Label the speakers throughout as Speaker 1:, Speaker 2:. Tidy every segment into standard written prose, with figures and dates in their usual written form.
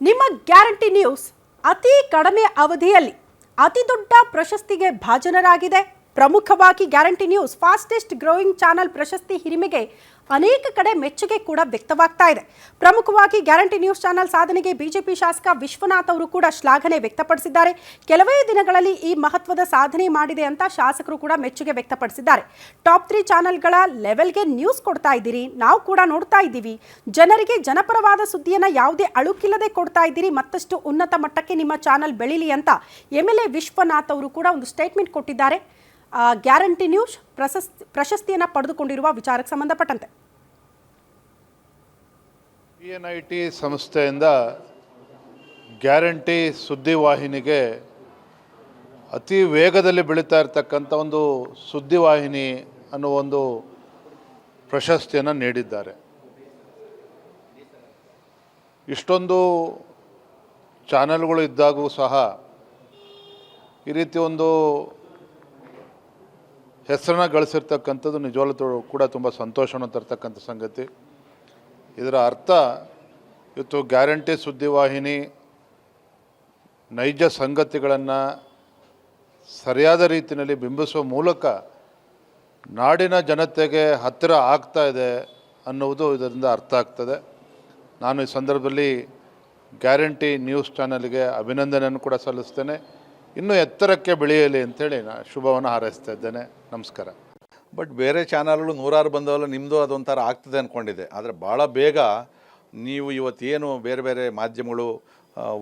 Speaker 1: ನಿಮ್ಮ guarantee news ಅತಿ ಕಡಿಮೆ ಅವಧಿಯಲ್ಲಿ ಅತಿ ದೊಡ್ಡ ಪ್ರಶಸ್ತಿಗೆ ಭಾಜನರಾಗಿದೆ. ಪ್ರಮುಖವಾಗಿ guarantee news fastest growing channel ಪ್ರಶಸ್ತಿ ಹಿರಿಮೆಗೆ ಅನೇಕ ಕಡೆ ಮೆಚ್ಚುಗೆ ಕೂಡ ವ್ಯಕ್ತವಾಗ್ತಾ ಇದೆ. ಪ್ರಮುಖವಾಗಿ ಗ್ಯಾರಂಟಿ ನ್ಯೂಸ್ ಚಾನೆಲ್ ಸಾಧನೆಗೆ ಬಿಜೆಪಿ ಶಾಸಕ ವಿಶ್ವನಾಥ್ ಅವರು ಕೂಡ ಶ್ಲಾಘನೆ ವ್ಯಕ್ತಪಡಿಸಿದ್ದಾರೆ. ಕೆಲವೇ ದಿನಗಳಲ್ಲಿ ಈ ಮಹತ್ವದ ಸಾಧನೆ ಮಾಡಿದೆ ಅಂತ ಶಾಸಕರು ಕೂಡ ಮೆಚ್ಚುಗೆ ವ್ಯಕ್ತಪಡಿಸಿದ್ದಾರೆ. ಟಾಪ್ 3 ಚಾನೆಲ್ಗಳ ಲೆವೆಲ್ಗೆ ನ್ಯೂಸ್ ಕೊಡ್ತಾ ಇದ್ದೀರಿ, ನಾವು ಕೂಡ ನೋಡ್ತಾ ಇದ್ದೀವಿ. ಜನರಿಗೆ ಜನಪರವಾದ ಸುದ್ದಿಯನ್ನು ಯಾವುದೇ ಅಳುಕಿಲ್ಲದೆ ಕೊಡ್ತಾ ಇದ್ದೀರಿ. ಮತ್ತಷ್ಟು ಉನ್ನತ ಮಟ್ಟಕ್ಕೆ ನಿಮ್ಮ ಚಾನೆಲ್ ಬೆಳೀಲಿ ಅಂತ MLA ವಿಶ್ವನಾಥ್ ಅವರು ಕೂಡ ಒಂದು ಸ್ಟೇಟ್ಮೆಂಟ್ ಕೊಟ್ಟಿದ್ದಾರೆ. ಗ್ಯಾರಂಟಿ ನ್ಯೂಸ್ ಪ್ರಶಸ್ತಿಯನ್ನು ಪಡೆದುಕೊಂಡಿರುವ ವಿಚಾರಕ್ಕೆ ಸಂಬಂಧಪಟ್ಟಂತೆ
Speaker 2: PNIT ಸಂಸ್ಥೆಯಿಂದ ಗ್ಯಾರಂಟಿ ಸುದ್ದಿವಾಹಿನಿಗೆ ಅತಿ ವೇಗದಲ್ಲಿ ಬೆಳೀತಾ ಇರತಕ್ಕಂಥ ಒಂದು ಸುದ್ದಿವಾಹಿನಿ ಅನ್ನೋ ಒಂದು ಪ್ರಶಸ್ತಿಯನ್ನು ನೀಡಿದ್ದಾರೆ. ಇಷ್ಟೊಂದು ಚಾನೆಲ್ಗಳು ಇದ್ದಾಗೂ ಸಹ ಈ ರೀತಿ ಒಂದು ಹೆಸರನ್ನ ಗಳಿಸಿರ್ತಕ್ಕಂಥದ್ದು ನಿಜವಾಗ್ಲೂ ಕೂಡ ತುಂಬ ಸಂತೋಷವನ್ನು ತರ್ತಕ್ಕಂಥ ಸಂಗತಿ. ಇದರ ಅರ್ಥ ಇವತ್ತು ಗ್ಯಾರಂಟಿ ಸುದ್ದಿವಾಹಿನಿ ನೈಜ ಸಂಗತಿಗಳನ್ನು ಸರಿಯಾದ ರೀತಿಯಲ್ಲಿ ಬಿಂಬಿಸುವ ಮೂಲಕ ನಾಡಿನ ಜನತೆಗೆ ಹತ್ತಿರ ಆಗ್ತಾ ಇದೆ ಅನ್ನುವುದು ಇದರಿಂದ ಅರ್ಥ ಆಗ್ತದೆ. ನಾನು ಈ ಸಂದರ್ಭದಲ್ಲಿ ಗ್ಯಾರಂಟಿ ನ್ಯೂಸ್ ಚಾನಲ್ಗೆ ಅಭಿನಂದನೆಯನ್ನು ಕೂಡ ಸಲ್ಲಿಸ್ತೇನೆ. ಇನ್ನೂ ಎತ್ತರಕ್ಕೆ ಬೆಳೆಯಲಿ ಅಂತೇಳಿ ನಾನು ಶುಭವನ್ನು ಹಾರೈಸ್ತಾ ಇದ್ದೇನೆ. ನಮಸ್ಕಾರ.
Speaker 3: ಬಟ್ ಬೇರೆ ಚಾನಲ್ಗಳು ನೂರಾರು ಬಂದವಲ್ಲ, ನಿಮ್ಮದು ಅದೊಂಥರ ಆಗ್ತದೆ ಅಂದ್ಕೊಂಡಿದ್ದೆ. ಆದರೆ ಭಾಳ ಬೇಗ ನೀವು ಇವತ್ತೇನು ಬೇರೆ ಬೇರೆ ಮಾಧ್ಯಮಗಳು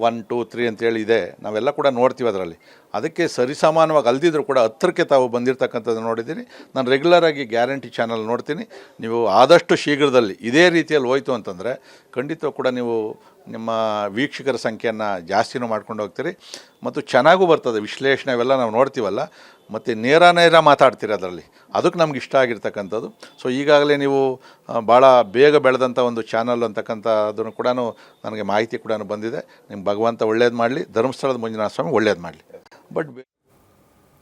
Speaker 3: 1, 2, 3 ಅಂತೇಳಿ ಇದೆ, ನಾವೆಲ್ಲ ಕೂಡ ನೋಡ್ತೀವಿ. ಅದರಲ್ಲಿ ಅದಕ್ಕೆ ಸರಿಸಮಾನವಾಗಿ ಅಲ್ದಿದ್ರು ಕೂಡ ಹತ್ತಿರಕ್ಕೆ ತಾವು ಬಂದಿರತಕ್ಕಂಥದ್ದು ನೋಡಿದ್ದೀನಿ. ನಾನು ರೆಗ್ಯುಲರಾಗಿ ಗ್ಯಾರಂಟಿ ಚಾನಲ್ ನೋಡ್ತೀನಿ. ನೀವು ಆದಷ್ಟು ಶೀಘ್ರದಲ್ಲಿ ಇದೇ ರೀತಿಯಲ್ಲಿ ಹೋಯ್ತು ಅಂತಂದರೆ ಖಂಡಿತ ಕೂಡ ನೀವು ನಿಮ್ಮ ವೀಕ್ಷಕರ ಸಂಖ್ಯೆಯನ್ನು ಜಾಸ್ತಿನೂ ಮಾಡ್ಕೊಂಡು ಹೋಗ್ತೀರಿ ಮತ್ತು ಚೆನ್ನಾಗೂ ಬರ್ತದೆ. ವಿಶ್ಲೇಷಣೆ ಅವೆಲ್ಲ ನಾವು ನೋಡ್ತೀವಲ್ಲ, ಮತ್ತು ನೇರ ಮಾತಾಡ್ತೀರಿ ಅದರಲ್ಲಿ, ಅದಕ್ಕೆ ನಮ್ಗೆ ಇಷ್ಟ ಆಗಿರ್ತಕ್ಕಂಥದ್ದು. ಸೊ ಈಗಾಗಲೇ ನೀವು ಭಾಳ ಬೇಗ ಬೆಳೆದಂಥ ಒಂದು ಚಾನಲ್ ಅಂತಕ್ಕಂಥದ್ದನ್ನು ಕೂಡ ನನಗೆ ಮಾಹಿತಿ ಕೂಡ ಬಂದಿದೆ. ನಿಮ್ಗೆ ಭಗವಂತ ಒಳ್ಳೇದು ಮಾಡಲಿ, ಧರ್ಮಸ್ಥಳದ ಮಂಜುನಾಥ ಸ್ವಾಮಿ ಒಳ್ಳೇದು ಮಾಡಲಿ. ಬಟ್